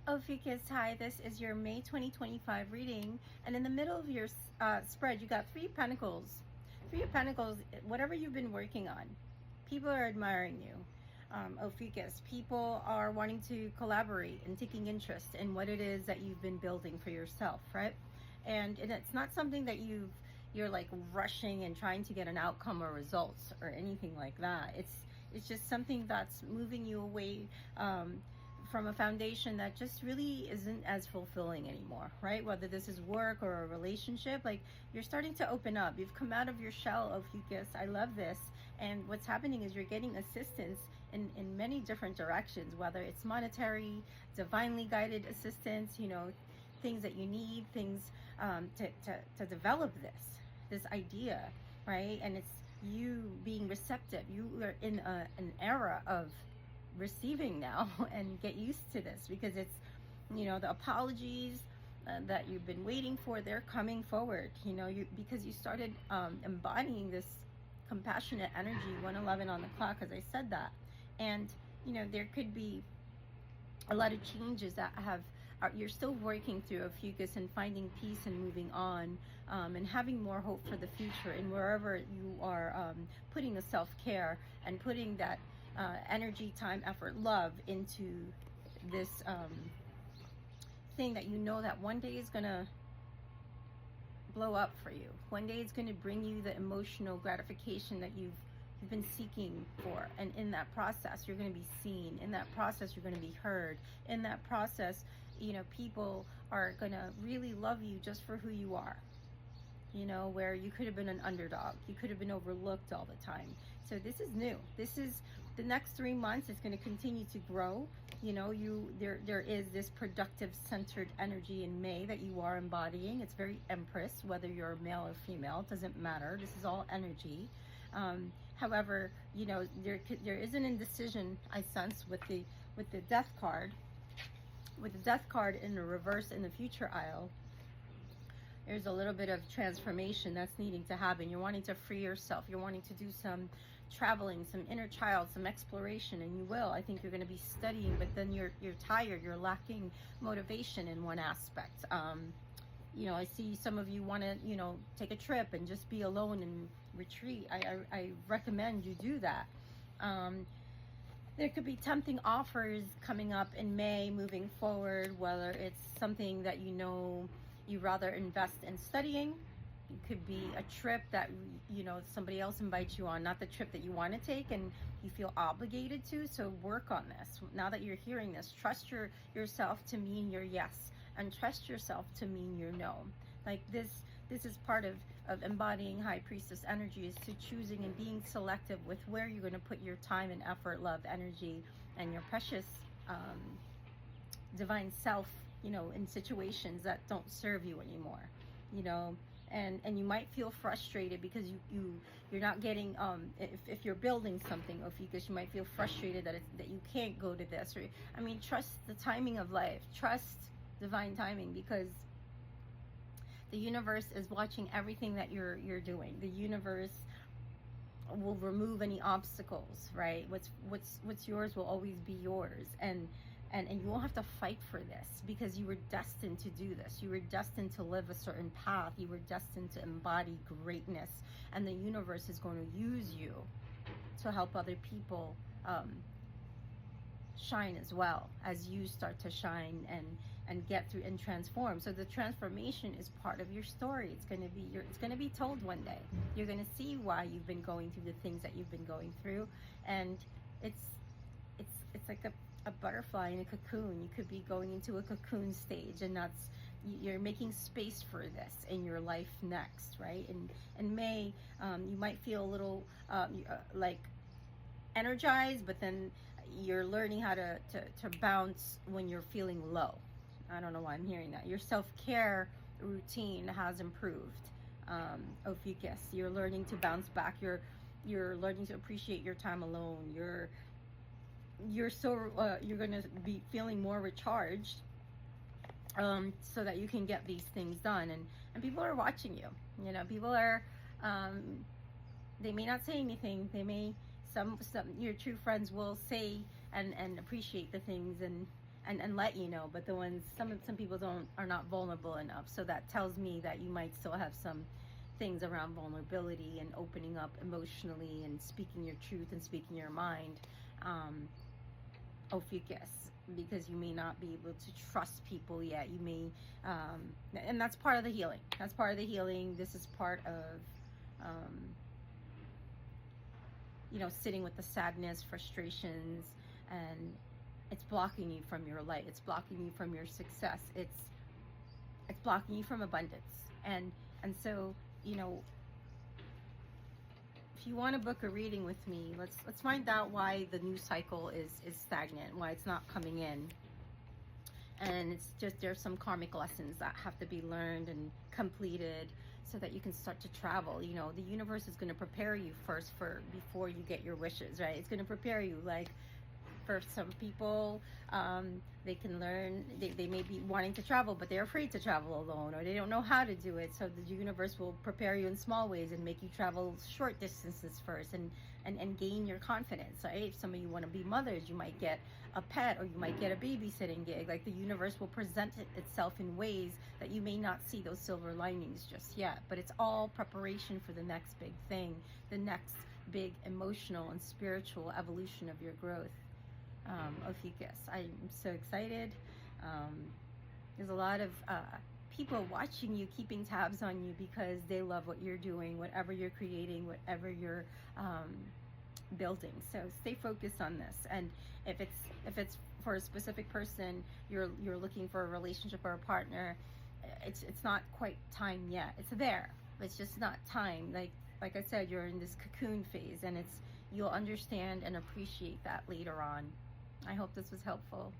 Ophiuchus, hi, this is your May 2025 reading, and in the middle of your spread, you got Three of Pentacles. Three of Pentacles, whatever you've been working on, people are admiring you. Ophiuchus, people are wanting to collaborate and taking interest in what it is that you've been building for yourself, right? And it's not something that you're like rushing and trying to get an outcome or results or anything like that. It's just something that's moving you away from a foundation that just really isn't as fulfilling anymore, right? Whether this is work or a relationship, like you're starting to open up. You've come out of your shell, Ophiuchus. I love this. And what's happening is you're getting assistance in many different directions, whether it's monetary, divinely guided assistance, you know, things that you need, things to develop this idea, right? And it's you being receptive. You are in an era of receiving now, and get used to this, because it's, you know, the apologies that you've been waiting for, they're coming forward, you know, because you started embodying this compassionate energy, 111 on the clock, as I said that. And you know, there could be a lot of changes that you're still working through, Ophiuchus, and finding peace and moving on, and having more hope for the future, and wherever you are putting the self-care and putting that energy, time, effort, love into this thing that you know that one day is gonna blow up for you. One day it's gonna bring you the emotional gratification that you've been seeking for, and in that process you're going to be seen. In that process you're going to be heard. In that process, you know, people are going to really love you just for who you are. You know, where you could have been an underdog, you could have been overlooked all the time. So this is new. This is the next 3 months. It's going to continue to grow. You know, there is this productive, centered energy in May that you are embodying. It's very Empress, whether you're male or female, it doesn't matter. This is all energy. However, you know, there is an indecision, I sense, with the Death card. With the Death card in the reverse in the future aisle, there's a little bit of transformation that's needing to happen. You're wanting to free yourself. You're wanting to do some traveling, some inner child, some exploration, and you will. I think you're going to be studying, but then you're tired. You're lacking motivation in one aspect. You know, I see some of you want to, you know, take a trip and just be alone and retreat. I recommend you do that. There could be tempting offers coming up in May moving forward, whether it's something that you know you rather invest in studying. It could be a trip that, you know, somebody else invites you on, not the trip that you want to take and you feel obligated to. So work on this. Now that you're hearing this, trust yourself to mean your yes, and trust yourself to mean your no. Like this is part of embodying High Priestess energy, is to choosing and being selective with where you're going to put your time and effort, love, energy, and your precious divine self, you know, in situations that don't serve you anymore, you know. And you might feel frustrated because you're not getting if you're building something, Ophiuchus, you might feel frustrated that you can't go to this, or I mean, trust the timing of life, trust divine timing, because the universe is watching everything that you're doing. The universe will remove any obstacles, right? What's yours will always be yours, and you won't have to fight for this, because you were destined to do this. You were destined to live a certain path. You were destined to embody greatness, and the universe is going to use you to help other people shine as well, as you start to shine and get through and transform. So the transformation is part of your story. It's going to be told one day. You're going to see why you've been going through the things that you've been going through, and it's like a butterfly in a cocoon. You could be going into a cocoon stage, and you're making space for this in your life next, right? And in May, you might feel a little like energized, but then you're learning how to bounce when you're feeling low. I don't know why I'm hearing that. Your self-care routine has improved, Ophiuchus. You're learning to bounce back. You're learning to appreciate your time alone. You're going to be feeling more recharged, so that you can get these things done. And people are watching you. You know, people are they may not say anything. They may, some your true friends will say and appreciate the things and and let you know. But the ones, some people are not vulnerable enough. So that tells me that you might still have some things around vulnerability and opening up emotionally and speaking your truth and speaking your mind. Ophiuchus, because you may not be able to trust people yet. You may, and that's part of the healing. That's part of the healing. This is part of, sitting with the sadness, frustrations, and it's blocking you from your light. It's blocking you from your success. It's blocking you from abundance. And so, if you want to book a reading with me, let's find out why the news cycle is stagnant, why it's not coming in. And it's just, there's some karmic lessons that have to be learned and completed so that you can start to travel. The universe is going to prepare you first before you get your wishes, right? It's going to prepare you. Like, for some people, they can learn, they may be wanting to travel, but they're afraid to travel alone, or they don't know how to do it. So the universe will prepare you in small ways and make you travel short distances first and gain your confidence, right? If some of you want to be mothers, you might get a pet, or you might get a babysitting gig. Like, the universe will present itself in ways that you may not see those silver linings just yet, but it's all preparation for the next big thing, the next big emotional and spiritual evolution of your growth. Ophiuchus, I'm so excited. There's a lot of people watching you, keeping tabs on you, because they love what you're doing, whatever you're creating, whatever you're building. So stay focused on this. And if it's for a specific person, you're looking for a relationship or a partner, it's not quite time yet. It's there. It's just not time. Like I said, you're in this cocoon phase, and you'll understand and appreciate that later on. I hope this was helpful.